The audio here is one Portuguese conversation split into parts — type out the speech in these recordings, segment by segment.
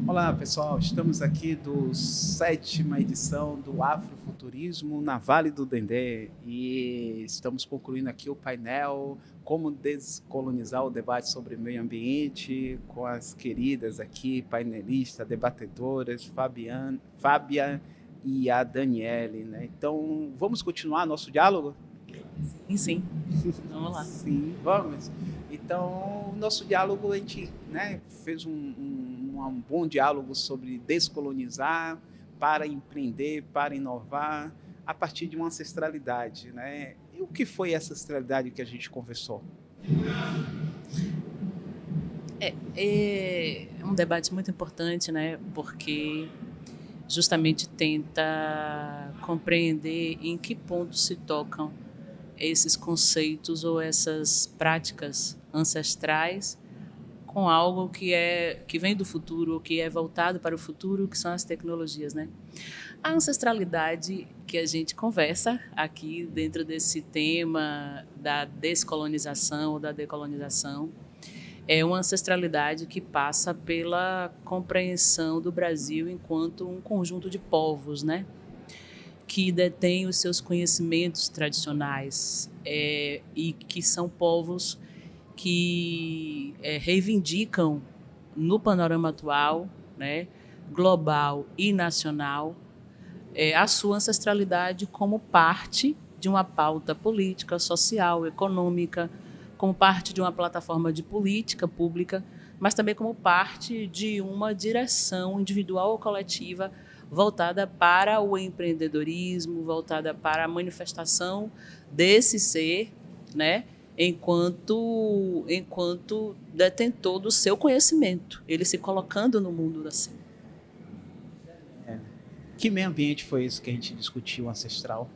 Olá pessoal, estamos aqui do 7ª edição do Afrofuturismo na Vale do Dendê e estamos concluindo aqui o painel Como Descolonizar o Debate sobre Meio Ambiente com as queridas aqui, painelistas, debatedoras, Fábia e a Daniele, né? Então vamos continuar nosso diálogo? Sim. Vamos lá. Sim, vamos. Então, nosso diálogo, a gente, né, fez um bom diálogo sobre descolonizar, para empreender, para inovar, a partir de uma ancestralidade, né? E o que foi essa ancestralidade que a gente conversou? É um debate muito importante, né? Porque justamente tenta compreender em que ponto se tocam esses conceitos ou essas práticas ancestrais com algo que vem do futuro, que é voltado para o futuro, que são as tecnologias, né? A ancestralidade que a gente conversa aqui dentro desse tema da descolonização ou da decolonização é uma ancestralidade que passa pela compreensão do Brasil enquanto um conjunto de povos, né? Que detêm os seus conhecimentos tradicionais e que são povos que reivindicam no panorama atual, né, global e nacional, a sua ancestralidade como parte de uma pauta política, social, econômica, como parte de uma plataforma de política pública, mas também como parte de uma direção individual ou coletiva voltada para o empreendedorismo, voltada para a manifestação desse ser, né, enquanto detentor do seu conhecimento, ele se colocando no mundo assim. Que meio ambiente foi esse que a gente discutiu, ancestral?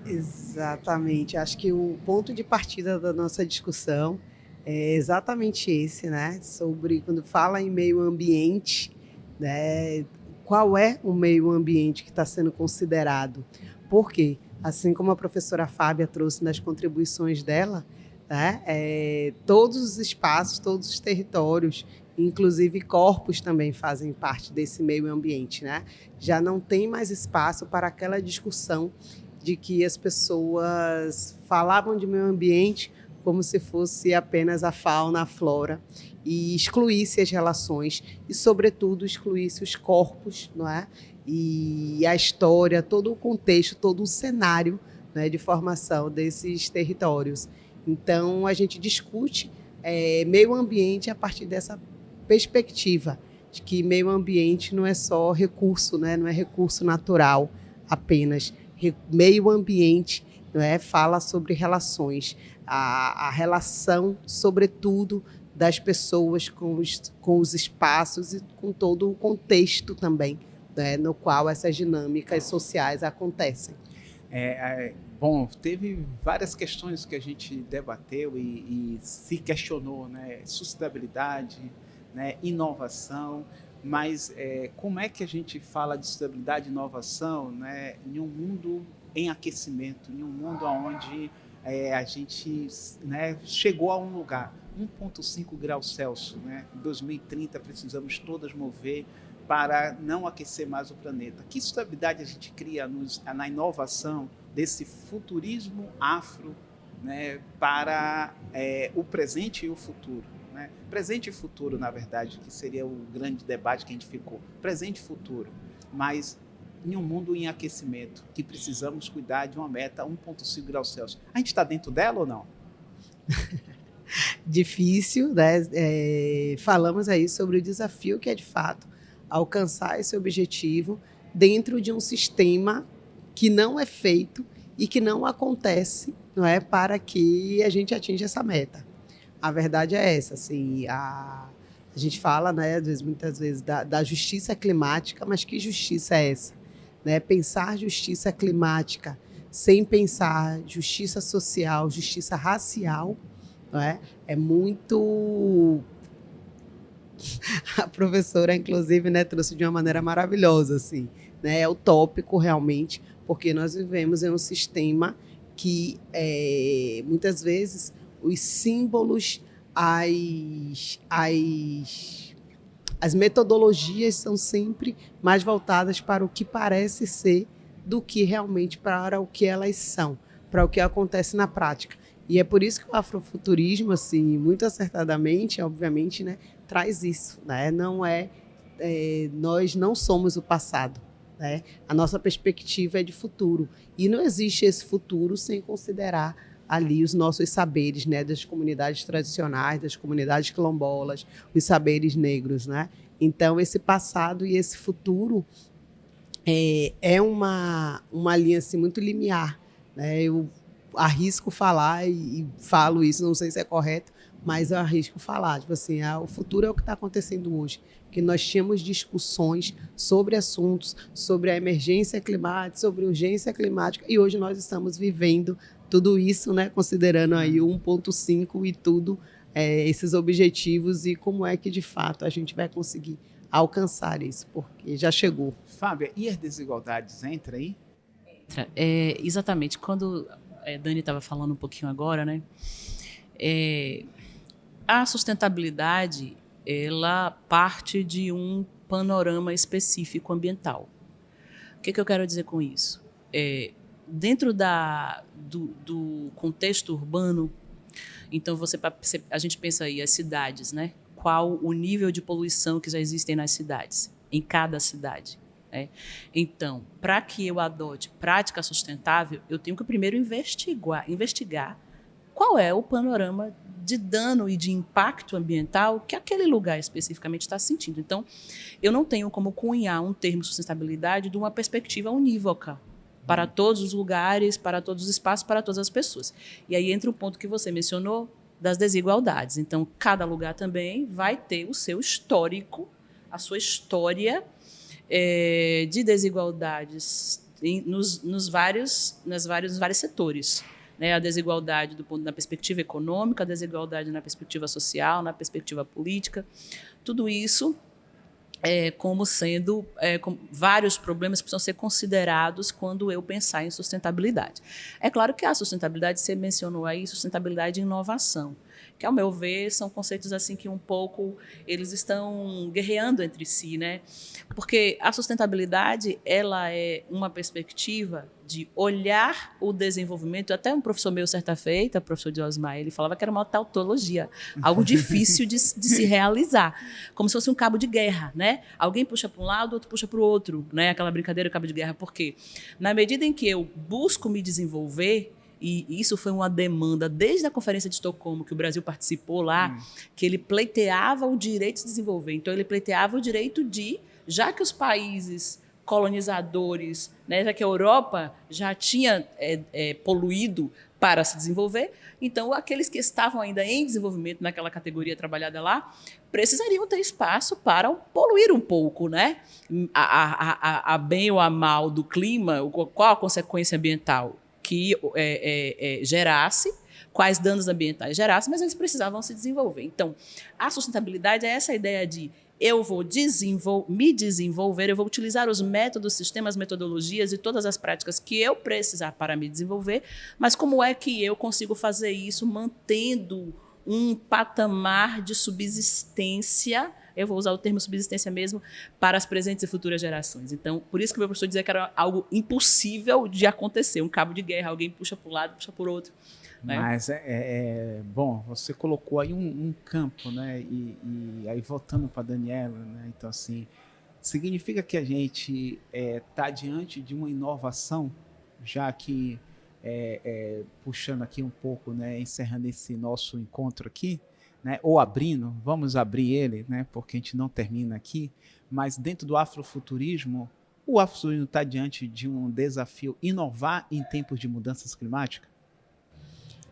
Exatamente. Acho que o ponto de partida da nossa discussão é exatamente esse, né? Sobre quando fala em meio ambiente, né? Qual é o meio ambiente que está sendo considerado? Por quê? Assim como a professora Fábia trouxe nas contribuições dela, né? Todos os espaços, todos os territórios, inclusive corpos também fazem parte desse meio ambiente, né? Já não tem mais espaço para aquela discussão de que as pessoas falavam de meio ambiente como se fosse apenas a fauna, a flora, e excluísse as relações e, sobretudo, excluísse os corpos, não é? E a história, todo o contexto, todo o cenário, né, de formação desses territórios. Então, a gente discute meio ambiente a partir dessa perspectiva de que meio ambiente não é só recurso, né? Não é recurso natural apenas. Meio ambiente, não é? Fala sobre relações, a relação, sobretudo, das pessoas com os espaços e com todo o contexto também, né? No qual essas dinâmicas sociais acontecem. Bom, teve várias questões que a gente debateu e se questionou, né? Sustentabilidade, né? Inovação, mas como é que a gente fala de sustentabilidade e inovação, né? Em um mundo em aquecimento, em um mundo onde a gente, né, chegou a um lugar, 1,5 graus Celsius, né? Em 2030 precisamos todas mover para não aquecer mais o planeta. Que sustentabilidade a gente cria na inovação desse futurismo afro, né, para o presente e o futuro? Né? Presente e futuro, na verdade, que seria o grande debate que a gente ficou. Presente e futuro, mas em um mundo em aquecimento, que precisamos cuidar de uma meta 1,5 graus Celsius. A gente está dentro dela ou não? Difícil, né? Falamos aí sobre o desafio que é, de fato, alcançar esse objetivo dentro de um sistema que não é feito e que não acontece, não é, para que a gente atinja essa meta. A verdade é essa, assim, a gente fala, né, muitas vezes da justiça climática, mas que justiça é essa? Né? Pensar justiça climática sem pensar justiça social, justiça racial, não é? É muito... A professora, inclusive, né, trouxe de uma maneira maravilhosa, assim, né? É utópico, realmente, porque nós vivemos em um sistema que, muitas vezes, os símbolos, as metodologias são sempre mais voltadas para o que parece ser do que realmente para o que elas são, para o que acontece na prática. E é por isso que o afrofuturismo, assim, muito acertadamente, obviamente, né, traz isso, né? Nós não somos o passado, né? A nossa perspectiva é de futuro. E não existe esse futuro sem considerar ali os nossos saberes, né, das comunidades tradicionais, das comunidades quilombolas, os saberes negros, né? Então, esse passado e esse futuro é uma linha assim, muito limiar, né? Eu arrisco falar e falo isso, não sei se é correto, mas eu arrisco falar, tipo assim, o futuro é o que está acontecendo hoje, que nós tínhamos discussões sobre assuntos, sobre a emergência climática, sobre urgência climática, e hoje nós estamos vivendo tudo isso, né, considerando aí o 1.5 e tudo, esses objetivos e como é que, de fato, a gente vai conseguir alcançar isso, porque já chegou. Fábia, e as desigualdades, entra aí? Entra. Exatamente. Quando a Dani estava falando um pouquinho agora, né, a sustentabilidade, ela parte de um panorama específico ambiental. O que eu quero dizer com isso? Dentro do contexto urbano, então a gente pensa aí as cidades, né? Qual o nível de poluição que já existem nas cidades, em cada cidade, né? Então, para que eu adote prática sustentável, eu tenho que primeiro investigar qual é o panorama de dano e de impacto ambiental que aquele lugar especificamente está sentindo. Então, eu não tenho como cunhar um termo sustentabilidade de uma perspectiva unívoca para todos os lugares, para todos os espaços, para todas as pessoas. E aí entra o ponto que você mencionou das desigualdades. Então, cada lugar também vai ter o seu histórico, a sua história de desigualdades nos vários setores. Né? A desigualdade na perspectiva econômica, a desigualdade na perspectiva social, na perspectiva política. Tudo isso como sendo vários problemas que precisam ser considerados quando eu pensar em sustentabilidade. É claro que a sustentabilidade, você mencionou aí, sustentabilidade e inovação, que, ao meu ver, são conceitos assim que um pouco eles estão guerreando entre si, né? Porque a sustentabilidade, ela é uma perspectiva de olhar o desenvolvimento. Até um professor meu, certa feita, o professor Diosmar, ele falava que era uma tautologia, algo difícil de se realizar, como se fosse um cabo de guerra, né? Alguém puxa para um lado, outro puxa para o outro, né? Aquela brincadeira, cabo de guerra. Por quê? Na medida em que eu busco me desenvolver, e isso foi uma demanda desde a Conferência de Estocolmo, que o Brasil participou lá, que ele pleiteava o direito de se desenvolver. Então, ele pleiteava o direito de, já que os países colonizadores, né, já que a Europa já tinha poluído para se desenvolver, então aqueles que estavam ainda em desenvolvimento naquela categoria trabalhada lá precisariam ter espaço para poluir um pouco, né? A bem ou a mal do clima, qual a consequência ambiental que gerasse, quais danos ambientais gerasse, mas eles precisavam se desenvolver. Então, a sustentabilidade é essa ideia de eu vou me desenvolver, eu vou utilizar os métodos, sistemas, metodologias e todas as práticas que eu precisar para me desenvolver, mas como é que eu consigo fazer isso mantendo um patamar de subsistência, eu vou usar o termo subsistência mesmo, para as presentes e futuras gerações. Então, por isso que o meu professor dizia que era algo impossível de acontecer, um cabo de guerra, alguém puxa para um lado, puxa para o outro. Né? Mas bom, você colocou aí um campo, né? E aí voltando para a Daniela, né? Então, assim, significa que a gente está diante de uma inovação, já que puxando aqui um pouco, né? Encerrando esse nosso encontro aqui, né? Ou abrindo, vamos abrir ele, né? Porque a gente não termina aqui, mas dentro do afrofuturismo, o afrofuturismo está diante de um desafio inovar em tempos de mudanças climáticas?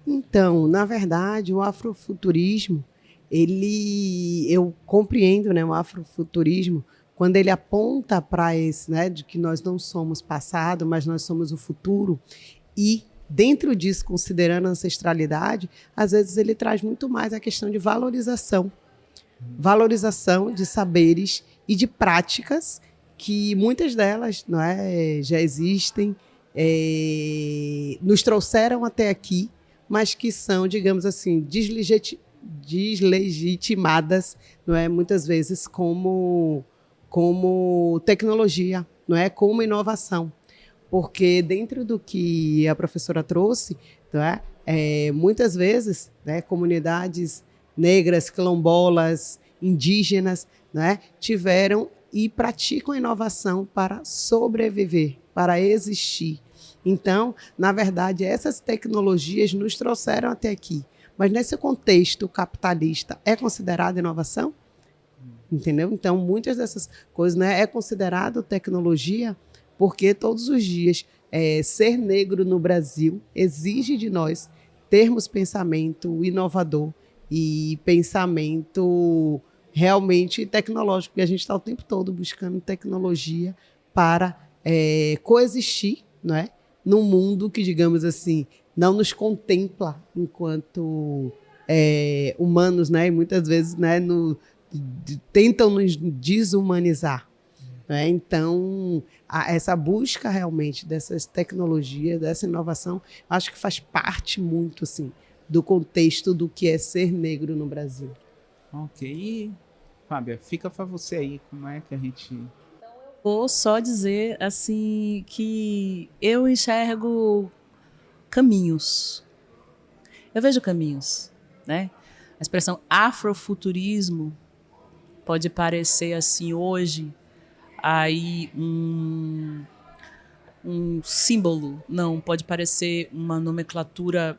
Então, na verdade, o afrofuturismo, eu compreendo, né, o afrofuturismo quando ele aponta para esse, né, de que nós não somos passado, mas nós somos o futuro, e dentro disso, considerando a ancestralidade, às vezes ele traz muito mais a questão de valorização de saberes e de práticas que muitas delas, não é, já existem, nos trouxeram até aqui, mas que são, digamos assim, deslegitimadas, não é, muitas vezes como tecnologia, não é, como inovação, porque dentro do que a professora trouxe, não é, muitas vezes, né, comunidades negras, quilombolas, indígenas, né, tiveram e praticam inovação para sobreviver, para existir. Então, na verdade, essas tecnologias nos trouxeram até aqui. Mas nesse contexto capitalista, é considerado inovação? Entendeu? Então, muitas dessas coisas, né, é considerado tecnologia porque todos os dias ser negro no Brasil exige de nós termos pensamento inovador e pensamento realmente tecnológico, porque a gente está o tempo todo buscando tecnologia para coexistir, não é? Num mundo que, digamos assim, não nos contempla enquanto humanos, né? E muitas vezes, né, tentam nos desumanizar. Né? Então, essa busca realmente dessas tecnologias, dessa inovação, acho que faz parte muito assim, do contexto do que é ser negro no Brasil. Ok. E, Fábia, fica para você aí, como é que a gente... Vou só dizer assim que eu enxergo caminhos. Eu vejo caminhos, né? A expressão afrofuturismo pode parecer assim hoje aí um símbolo, não, pode parecer uma nomenclatura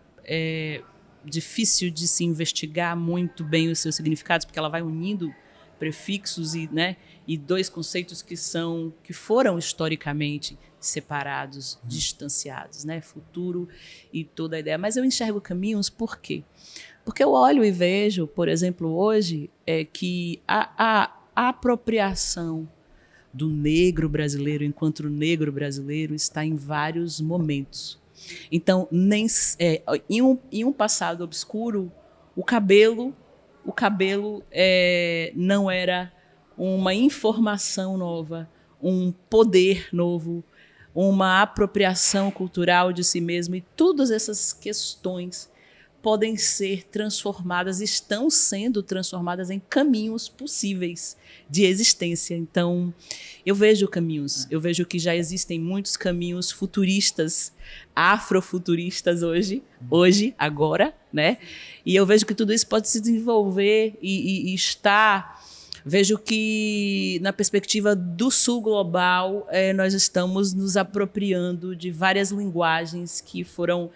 difícil de se investigar muito bem os seus significados, porque ela vai unindo prefixos e dois conceitos que foram historicamente separados, distanciados, né? Futuro e toda a ideia. Mas eu enxergo caminhos por quê? Porque eu olho e vejo, por exemplo, hoje, que a apropriação do negro brasileiro enquanto negro brasileiro está em vários momentos. Então, em um passado obscuro, o cabelo não era uma informação nova, um poder novo, uma apropriação cultural de si mesmo, e todas essas questões podem ser transformadas, estão sendo transformadas em caminhos possíveis de existência. Então, eu vejo caminhos, eu vejo que já existem muitos caminhos futuristas, afrofuturistas hoje, agora, né? E eu vejo que tudo isso pode se desenvolver e está... Vejo que, na perspectiva do Sul global, nós estamos nos apropriando de várias linguagens que foram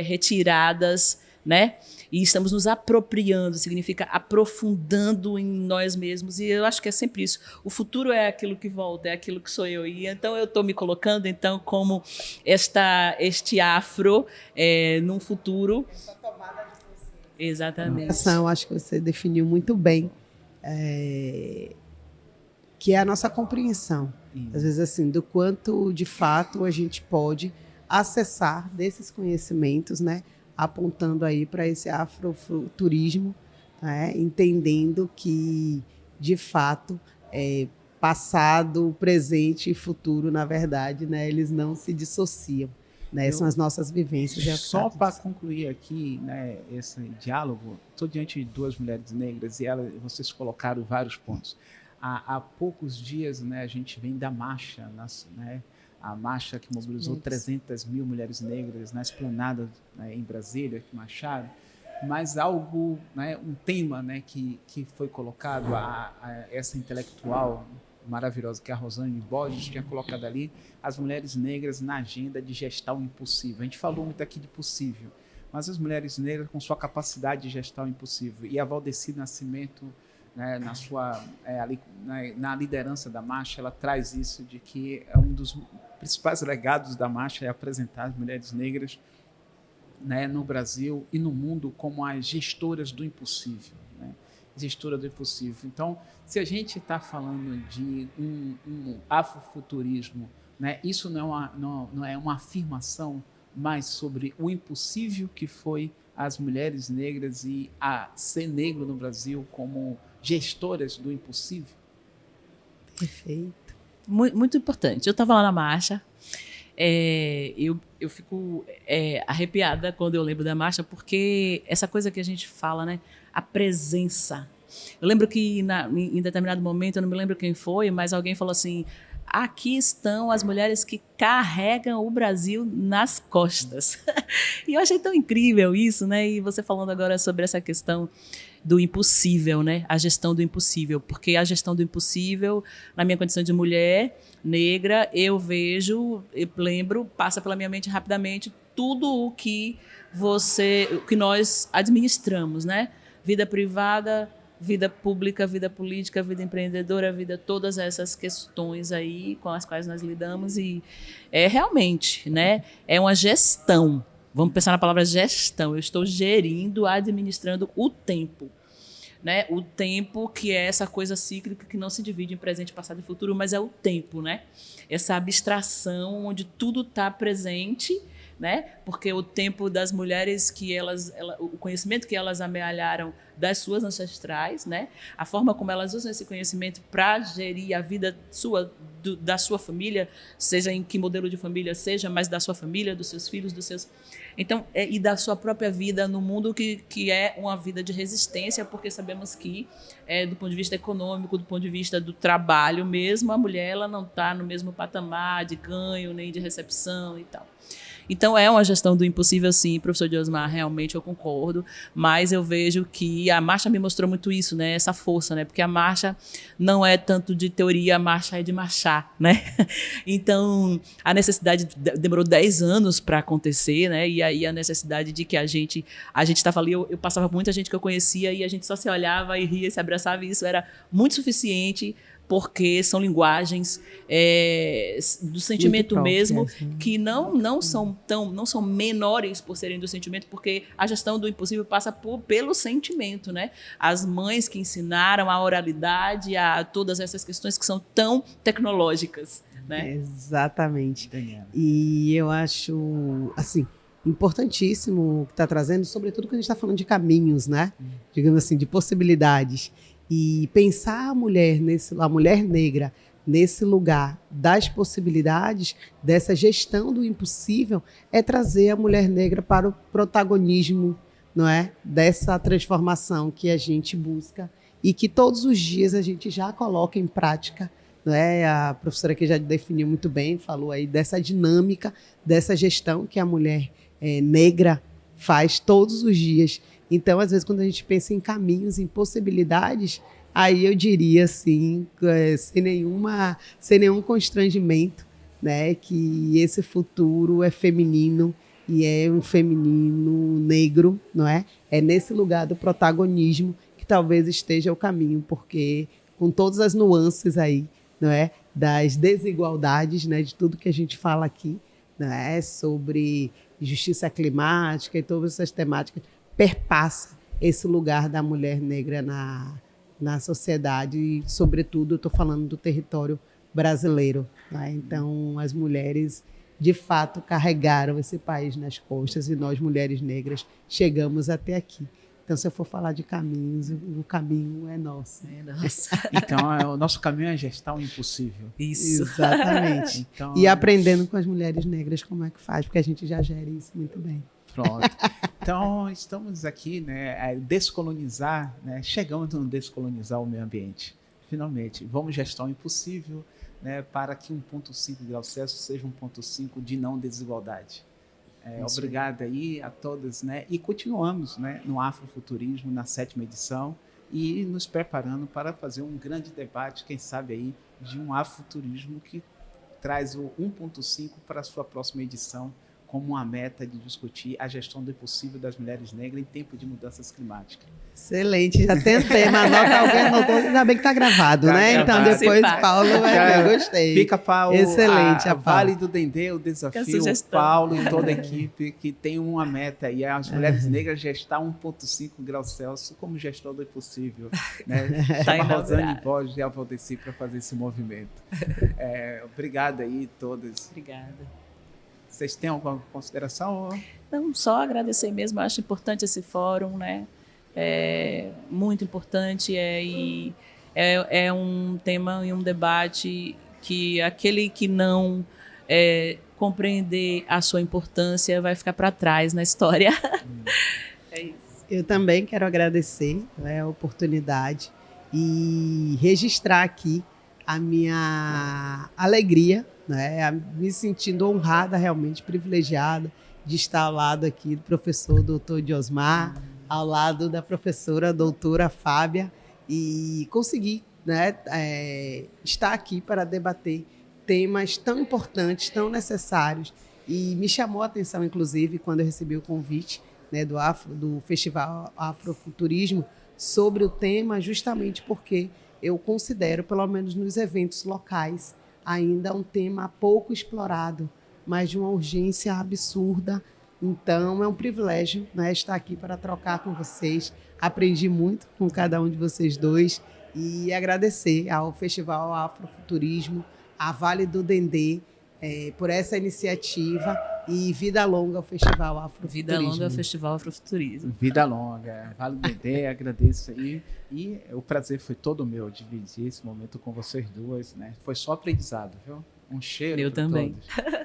retiradas, né? E estamos nos apropriando, significa aprofundando em nós mesmos. E eu acho que é sempre isso. O futuro é aquilo que volta, é aquilo que sou eu. E então eu estou me colocando como este afro num futuro. Essa tomada de consciência. Exatamente. Eu acho que você definiu muito bem. Que é a nossa compreensão, às vezes assim, do quanto de fato a gente pode acessar desses conhecimentos, né, apontando aí para esse afrofuturismo, né, entendendo que de fato passado, presente e futuro, na verdade, né, eles não se dissociam. Né, são as nossas vivências. Só para concluir aqui, né, esse diálogo, estou diante de duas mulheres negras e vocês colocaram vários pontos. Há poucos dias, né, a gente vem da marcha, né, a marcha que mobilizou 300 mil mulheres negras na esplanada, né, em Brasília, que marcharam, mas algo, né, um tema, né, que foi colocado, a essa intelectual maravilhosa que a Rosane Borges tinha colocado ali, as mulheres negras na agenda de gestar o impossível. A gente falou muito aqui de possível, mas as mulheres negras com sua capacidade de gestar o impossível. E a Valdeci Nascimento, né, na liderança da marcha, ela traz isso de que é um dos principais legados da marcha é apresentar as mulheres negras, né, no Brasil e no mundo como as gestoras do impossível, né? Gestora do impossível. Então, se a gente está falando de um afrofuturismo, né, isso não é uma afirmação mais sobre o impossível que foi as mulheres negras e a ser negro no Brasil como gestoras do impossível? Perfeito. Muito, muito importante. Eu estava lá na marcha Eu fico arrepiada quando eu lembro da marcha, porque essa coisa que a gente fala, né? A presença. Eu lembro que em determinado momento, eu não me lembro quem foi, mas alguém falou assim: aqui estão as mulheres que carregam o Brasil nas costas. E eu achei tão incrível isso, né? E você falando agora sobre essa questão do impossível, né? A gestão do impossível, porque a gestão do impossível, na minha condição de mulher negra, eu lembro, passa pela minha mente rapidamente tudo o que nós administramos, né? Vida privada, vida pública, vida política, vida empreendedora, todas essas questões aí com as quais nós lidamos, e realmente, né? É uma gestão. Vamos pensar na palavra gestão. Eu estou gerindo, administrando o tempo. Né? O tempo, que é essa coisa cíclica que não se divide em presente, passado e futuro, mas é o tempo, né? Essa abstração onde tudo está presente, né? Porque o tempo das mulheres o conhecimento que elas amealharam das suas ancestrais, né? A forma como elas usam esse conhecimento para gerir a vida da sua família, seja em que modelo de família seja, mas da sua família, dos seus filhos, dos seus... Então, e da sua própria vida no mundo, que é uma vida de resistência, porque sabemos que, do ponto de vista econômico, do ponto de vista do trabalho mesmo, a mulher ela não está no mesmo patamar de ganho, nem de recepção e tal. Então, é uma gestão do impossível, sim, professor Diosmar, realmente eu concordo, mas eu vejo que a marcha me mostrou muito isso, né? Essa força, né? Porque a marcha não é tanto de teoria, a marcha é de marchar, né? Então, a necessidade demorou 10 anos para acontecer, né? E aí a necessidade de que a gente estava ali, eu passava por muita gente que eu conhecia e a gente só se olhava e ria, se abraçava, e isso era muito suficiente, porque são linguagens do sentimento mesmo, que não são menores por serem do sentimento, porque a gestão do impossível passa pelo sentimento, né? As mães que ensinaram a oralidade, a todas essas questões que são tão tecnológicas, né? Exatamente. E eu acho, assim, importantíssimo o que está trazendo, sobretudo quando a gente está falando de caminhos, né? Digamos assim, de possibilidades. E pensar a mulher negra nesse lugar das possibilidades, dessa gestão do impossível, é trazer a mulher negra para o protagonismo, não é? Dessa transformação que a gente busca e que todos os dias a gente já coloca em prática, não é? A professora aqui já definiu muito bem, falou aí dessa dinâmica, dessa gestão que a mulher negra faz todos os dias. Então, às vezes, quando a gente pensa em caminhos, em possibilidades, aí eu diria, assim, sem nenhum constrangimento, né, que esse futuro é feminino e é um feminino negro, não é? É nesse lugar do protagonismo que talvez esteja o caminho, porque com todas as nuances aí, não é? Das desigualdades, né, de tudo que a gente fala aqui, não é? Sobre justiça climática e todas essas temáticas, perpassa esse lugar da mulher negra na sociedade e, sobretudo, eu estou falando do território brasileiro, né? Então, as mulheres, de fato, carregaram esse país nas costas e nós, mulheres negras, chegamos até aqui. Então, se eu for falar de caminhos, o caminho é nosso. Então, o nosso caminho é gestar o impossível. Isso. Exatamente. Então, e aprendendo com as mulheres negras como é que faz, porque a gente já gera isso muito bem. Pronto. Então, estamos aqui, né, a descolonizar, né, chegamos a descolonizar o meio ambiente. Finalmente, vamos gestar o impossível, né, para que 1,5 graus Celsius seja 1,5 de não desigualdade. Obrigado aí a todas, né, e continuamos, né, no Afrofuturismo, na 7ª edição, e nos preparando para fazer um grande debate, quem sabe aí, de um afrofuturismo que traz o 1,5 para a sua próxima edição, como uma meta de discutir a gestão do impossível das mulheres negras em tempo de mudanças climáticas. Excelente, já tentei, mas alguém anotou, ainda bem que está gravado, né? Então depois Paulo, eu gostei. Fica para excelente, a Vale do Dendê, o desafio, o Paulo e toda a equipe que tem uma meta, e as mulheres negras gestar 1,5 graus Celsius como gestor do impossível. Né? Chama a Rosane Borges e a Valdeci para fazer esse movimento. Obrigado aí todas. Obrigada. Vocês têm alguma consideração? Não, só agradecer mesmo. Acho importante esse fórum, né? É muito importante, e é um tema e um debate que aquele que não compreender a sua importância, vai ficar para trás na história. É isso. Eu também quero agradecer, né, a oportunidade e registrar aqui a minha alegria, né, me sentindo honrada, realmente privilegiada de estar ao lado aqui do professor Dr. Diosmar, ao lado da professora doutora Fábia, e conseguir, né, estar aqui para debater temas tão importantes, tão necessários. E me chamou a atenção, inclusive, quando eu recebi o convite, né, do Festival Afrofuturismo, sobre o tema, justamente porque eu considero, pelo menos nos eventos locais, ainda um tema pouco explorado, mas de uma urgência absurda. Então, é um privilégio, né, estar aqui para trocar com vocês. Aprendi muito com cada um de vocês dois e agradecer ao Festival Afrofuturismo, à Vale do Dendê, por essa iniciativa, e vida longa ao Festival Afrofuturismo. Vida longa ao Festival Afrofuturismo. Vida longa, Vale do Dendê, agradeço aí. E o prazer foi todo meu dividir esse momento com vocês duas, né? Foi só aprendizado, viu? Um cheiro. Eu também. Todos.